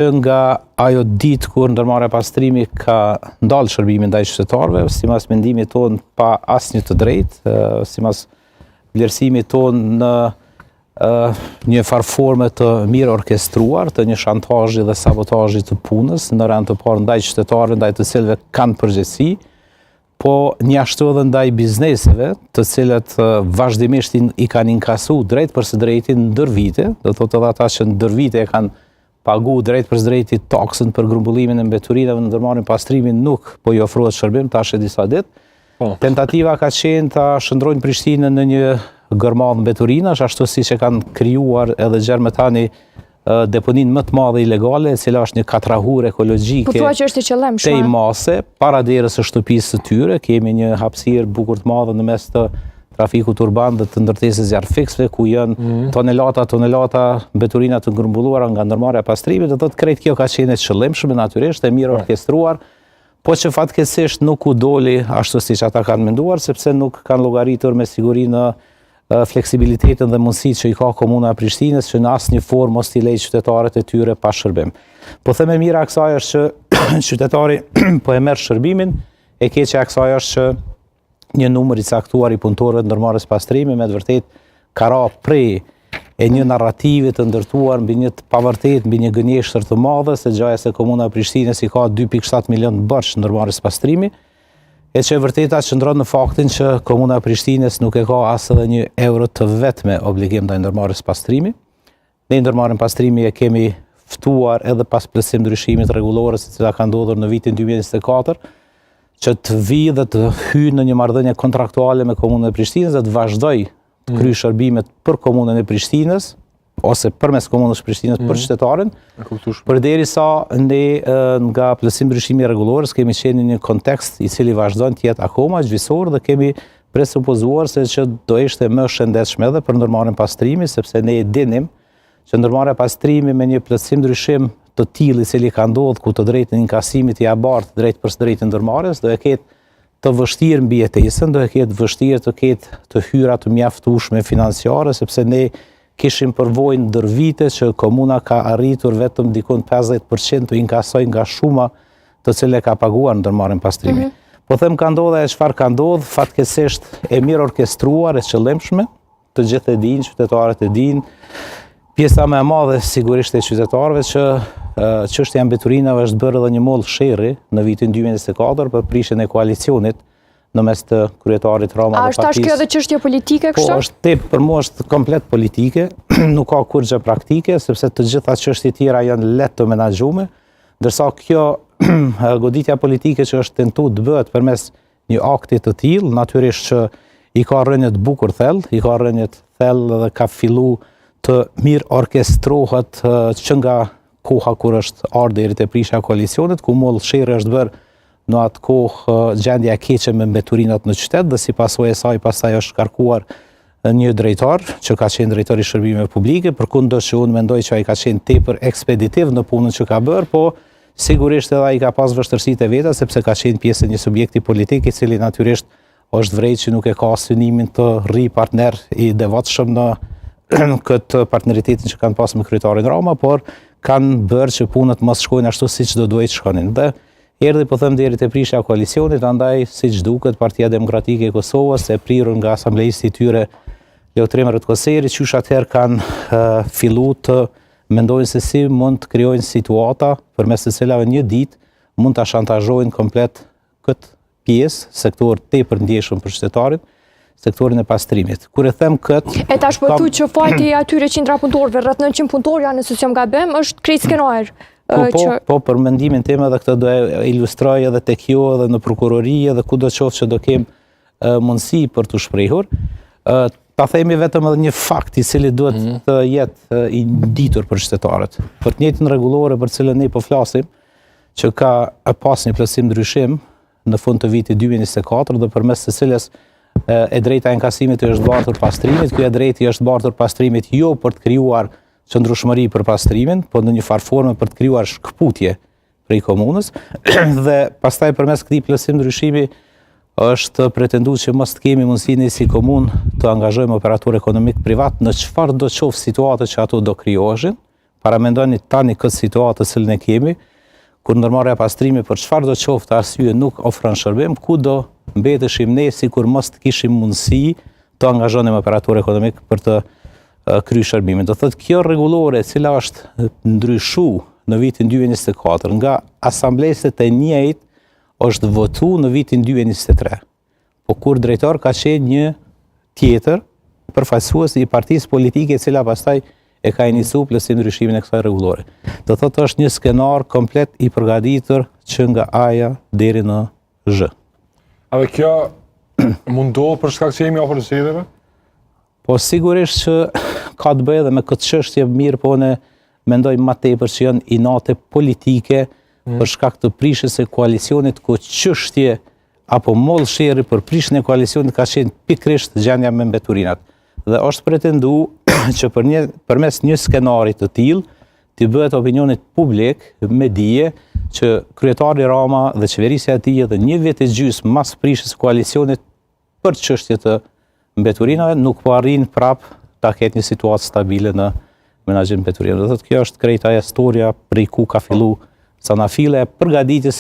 Nga ajo ditë kur ndërmarrja e pastrimi ka ndalë shërbimin ndaj qytetarëve, sipas mendimit tonë pa asnjë të drejtë, sipas vlerësimit tonë në një farforme të mirë orkestruar, të një shantazhi dhe sabotazhi të punës në rand të parë ndaj qytetarëve, ndaj të cilëve kanë përgjegjësi, po njashtu edhe ndaj bizneseve, të cilët vazhdimisht i kanë inkasu drejt për së drejti ndër vite, do thotë edhe ata që ndër vite e kanë pagu drejt për së drejti taksën për grumbullimin e mbeturinave në ndërmarrjen pastrimin nuk po i ofrohet shërbim tash e disa ditë. Tentativa ka qenë ta shndrojnë Prishtinën në një gërmadh mbeturinash, ashtu siç e kanë krijuar edhe gjermetani deponinë më të madhe ilegale, e cila është një katrahur ekologjike. Po thua që është i qëllimshme. Tej mase, para derës së shtëpisë së tyre, kemi një hapësirë bukur të madhe në mes të trafikut urban dhe të ndërtesës zjarrfiksve, ku janë tonelata mbeturina të grumbulluara nga ndërmarrja e pastrimit, do thotë krejt kjo ka qenë e qëllimshme, natyrisht e mirë orkestruar, po që fatkeqësisht nuk u doli ashtu siç ata kanë menduar, sepse nuk kanë llogaritur me siguri në fleksibilitetin dhe mundësitë që i ka komuna e Prishtinës që në asnjë formë mos t'i lejë qytetarët e tyre pa shërbim. Po them e mira kësaj është që qytetari po e merr shërbimin, e keqja e kësaj është që një numër i caktuar i punëtorëve të ndërmarrjes pastrimi me të vërtetë ka ra prej e një narrative të ndërtuar mbi një të pavërtetë, mbi një gënjeshtër të madhe se gjaja se komuna e Prishtinës i ka 2.7 milion bërsh ndërmarrjes pastrimi, e që e vërteta qëndron në faktin që komuna e Prishtinës nuk e ka as edhe një euro të vetme obligim ndaj ndërmarrjes pastrimi. Ne ndërmarrjen pastrimi e kemi ftuar edhe pas plotësim ndryshimit rregullore se cila ka ndodhur në vitin 2024, që të vijë dhe të hyjë në një marrëdhënie kontraktuale me komunën e Prishtinës dhe të vazhdoj të kryejë shërbimet për komunën e Prishtinës ose përmes komunës së Prishtinës për qytetarin. Përderisa ne nga plotësim ndryshimi rregullor kemi qenë në një kontekst i cili vazhdon të jetë akoma gjysor dhe kemi presupozuar se që do ishte më shëndetshme edhe për ndërmarrjen pastrimi, sepse ne e dinim që ndërmarrja pastrimi me një plotësim ndryshim të tillë i cili ka ndodhur ku të drejtën inkasimit i abart drejt për së drejtën ndërmarrjes do e ketë të vështirë mbi jetesën, do e ketë vështirë të ketë të hyra të mjaftueshme financiare, sepse ne kishim përvojë ndër vite që komuna ka arritur vetëm dikon 50% të inkasoj nga shuma të cilë ka paguar ndërmarrjen pastrimi. Po them ka ndodhur e çfarë ka ndodhur, fatkeqësisht e mirë orkestruar, e qëllimshme, të gjithë e dinë, qytetarët e dinë, pjesa më e madhe sigurisht e qytetarëve që çështja e mbeturinave është bërë edhe një mollë sherrri në vitin 2024 për prishjen e koalicionit në mes të kryetarit Rama dhe partisë. A është tash kjo edhe çështje politike kështu? Po, është për mua është komplet politike, nuk ka kurrë praktike, sepse të gjitha çështjet tjera janë lehtë të menaxhueme, ndërsa kjo goditja politike që është tentuar të bëhet përmes një akti të tillë, natyrisht që i ka rënë të bukur thellë, i ka rënë të thellë dhe ka filluar të mirë orkestrohet që nga koha kur është ardhur deri te prishja e koalicionit, ku mollë sherrri është bërë në atë kohë gjendja e keqe me mbeturinat në qytet dhe si pasojë e saj pastaj është shkarkuar një drejtor që ka qenë drejtori i shërbimeve publike, përkundër që unë mendoj që ai ka qenë tepër ekspeditiv në punën që ka bërë, po sigurisht edhe ai ka pas vështirësitë e veta sepse ka qenë pjesë e një subjekti politik i cili natyrisht është vërejtë që nuk e ka synimin të rri partner i devotshëm në këtë partneritetin që kanë pasur me kryetarin Rama, por kanë bërë që punët mos shkojnë ashtu siç do duhet shkonin. Dhe erdhi po them deri te prishja e koalicionit, andaj siç duket Partia Demokratike e Kosovës e prirur nga asambleisti i tyre Leotrim Rëtkoseri, qysh atëherë kanë filluar të mendojnë se si mund të krijojnë situata përmes të cilave një ditë mund ta shantazhojnë komplet këtë pjesë, sektor tepër ndjeshëm për qytetarin, sektorin e pastrimit. Kur e them këtë... E tash po thuaj që fati i atyre qindra punëtorëve, rreth 900 punëtorë janë nëse jam gabim, është krejt skenar. Po, për mendimin tim edhe këtë do e ilustroj edhe tek ju edhe në prokurori edhe kudo qoftë që do kem mundësi për të shprehur. Ta themi vetëm edhe një fakt i cili duhet të jetë i ditur për qytetarët. Për të njëjtën rregullore për cilën ne po flasim, që ka pas një plotësim ndryshim në fund të vitit 2024 dhe përmes të cilës e drejta e inkasimit është bartur pastrimit, kjo e drejti është bartur pastrimit jo për të krijuar qëndrueshmëri për pastrimin, por në një farforme për të krijuar shkputje prej komunës dhe pastaj përmes këtij plotësim ndryshimi është pretenduar që mos të kemi mundësinë si komunë të angazhojmë operator ekonomik privat në çfarëdo qoftë situatë që ato do krijoheshin, paramendoni tani këtë situatë të cilën e kemi, kur ndërmarrja pastrimi për çfarë do qoftë arsye nuk ofron shërbim, ku do mbeteshim ne sikur mos të kishim mundësi të angazhonim operator ekonomik për të kryer shërbimin. Do thotë kjo rregullore e cila është ndryshuar në vitin 2024 nga asambleset e njëjtë është votu në vitin 2023. Po kur drejtor ka qenë një tjetër përfaqësues i partisë politike e cila pastaj e ka iniciuar plotësi ndryshimin e kësaj rregullore. Do thotë është një skenar komplet i përgatitur që nga A-ja deri në Z. A dhe kjo mundohet për shkak që jemi afër zgjedhjeve? Po sigurisht që ka të bëjë edhe me këtë çështje, mirë po ne mendoj më tepër që janë inate politike për shkak të prishjes së koalicionit, ku çështje apo moll sherrri për prishjen e koalicionit ka qenë pikërisht gjendja me mbeturinat. Dhe është pretenduar që përmes një skenari të tillë të bëhet opinionit publik me dije që kryetari Rama dhe qeverisja e tij edhe një vit e gjysmë mas prishjes së koalicionit për çështje të mbeturinave nuk po arrin prap ta ketë një situatë stabile në menaxhim mbeturinave. Do thotë kjo është krejt ajo historia prej ku ka filluar Sanafile përgatitjes